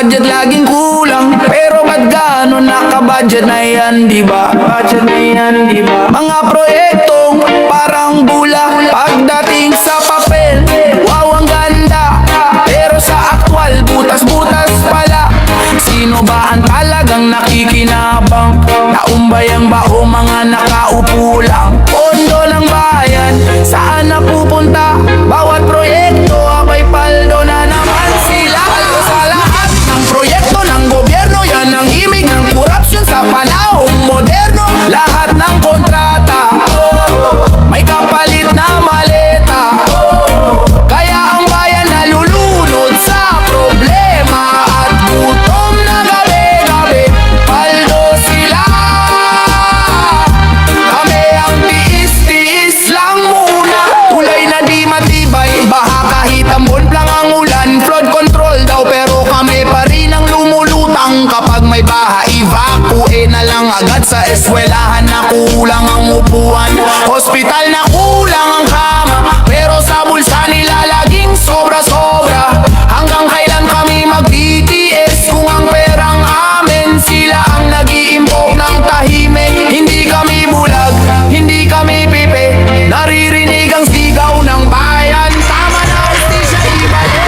budget laging kulang, pero ba't gano'n naka-budget na yan, diba? Budget na yan, diba? Mga proyektong parang bula, pagdating sa papel, wow ang ganda, pero sa aktwal, butas-butas pala. Sino ba ang talagang nakikinabang? Naumbay ang bao, mga nakaupo lang. Pondo ng bayan, saan napupunta? Bawat proyekto, abay paldo na naman sila. Paldo sa lahat ng proyekto ng gobyerno, yan ang imig ng korupsyon sa panahong moderno. Lahat ng kontrata, may kapalit na maleta, kaya ang bayan nalulunod sa problema at gutom na gabi-gabi. Paldo sila, kami ang tiis-tiis lang muna. Tulay na di matibay, baha kahit ambon lang ang ulan. Flood control daw pero kami pa rin ang lumulutang. Kapag may baha, evacuate na lang agad. Sa eskwelahan na kulang ang upuan, hospital na kulang ang kama, pero sa bulsa nila laging sobra-sobra. Hanggang kailan kami mag-BTS kung ang perang amin? Sila ang nag-iimpok ng tahimik. Hindi kami bulag, hindi kami pipe, naririnig ang sigaw ng bayan. Tama na, hustisya ibalik.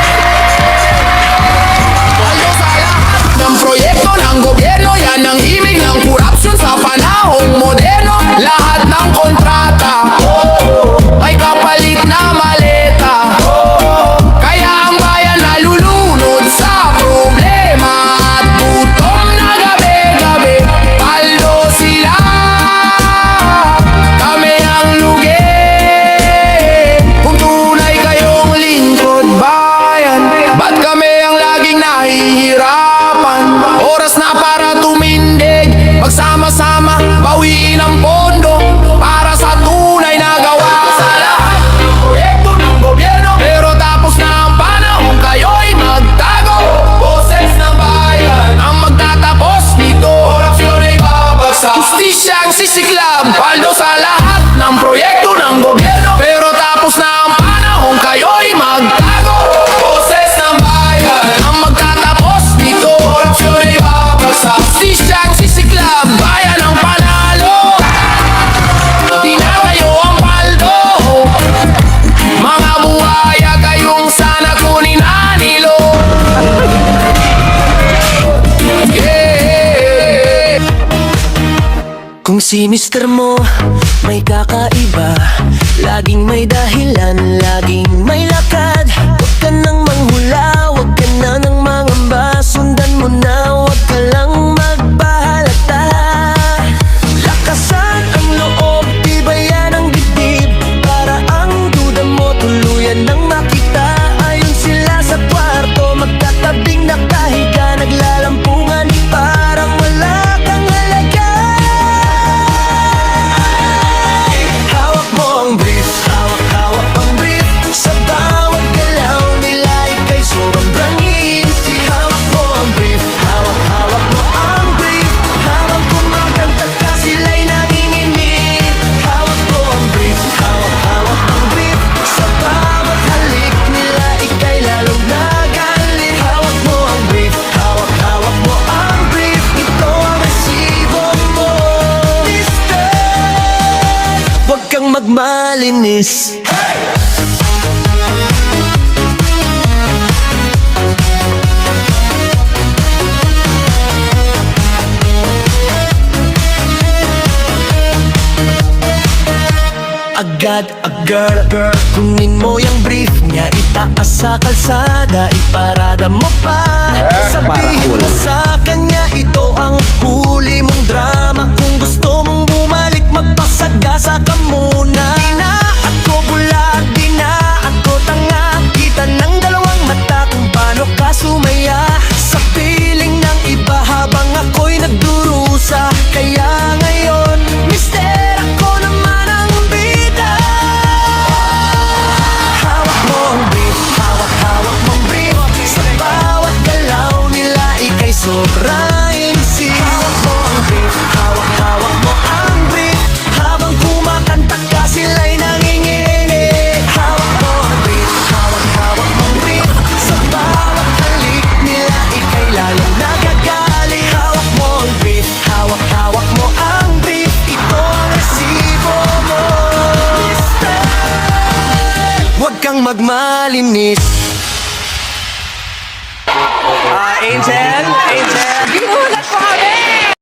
Paldo sa lahat ng proyekto ng gobyerno, yan ang imig ng korupsyon sa panahong moderno. Lahat ng kontrata, ay kapalit na maleta, kaya ang bayan nalulunod sa problema at gutom na gabi-gabi. Paldo sila, kami ang lugi. Kung tunay kayong lingkod bayan, ba't kami ang laging nahihirapan? Oras na para tumindig, magsama-sama, bawiin ang pondo para sa tunay na gawa. Sa lahat ng proyekto ng gobyerno, pero tapos na ang panahon, kayo'y magtago. Boses ng bayan ang magtatapos dito, korupsyon ay babagsak, hustisya ang sisiklab. Paldo sa lahat ng proyekto ng gobyerno, pero tapos na ang panahon, kayo'y magtago. Boses ng bayan ang magtatapos dito, korupsyon ay babagsak, hustisya ang sisiklab. Bayan ang panalo, di na kayo ang paldo. Mga buhaya kayong sana kunin anilo. Yeah. Kung si mister mo may kakaiba, laging may dahilan, laging may lakad. Huwag ka nang manghula, huwag ka na nang mangamba. Sundan mo na, huwag ka lang magpahalata. Lakasan ang loob, tibayan ang dibdib, para ang duda mo tuluyan nang makita. Ayon sila sa kwarto, magkatabing nakahiga, naglalampungan, parang wala kang halaga. Hawak mo ang brief, hawak-hawak ang brief, sa bawat galaw nila ika'y sobrang easy. Hawak mo ang brief, hawak-hawak mo ang brief, habang kumakanta ka sila'y nanginginig. Hawak mo ang brief, hawak-hawak ang brief, sa bawat halik nila ika'y lalong nagalit. Hawak mo ang brief, hawak-hawak mo ang brief, ito ang resibo mo, mister. Huwag kang magmalinis. Agad-agad, kunin mo yung brief niya, itaas sa kalsada, iparada mo pa. Sabihin mo sa kanya, ito ang huli mong drama. Kung gusto mong bumalik, magpasagasa ka muna. Di na ako bulag, di na ako tanga, kita ng dalawang mata kung paano ka sumaya sa piling ng iba habang ako'y nagdurusa. Kaya ngayon, mister, ako naman ang bida. Hawak mo ang brief, hawak-hawak mong brief, sa bawat galaw nila ika'y sobra easy. Hawak mo ang brief, hawak-hawak mo ang brief, habang kumakanta ka magmalinis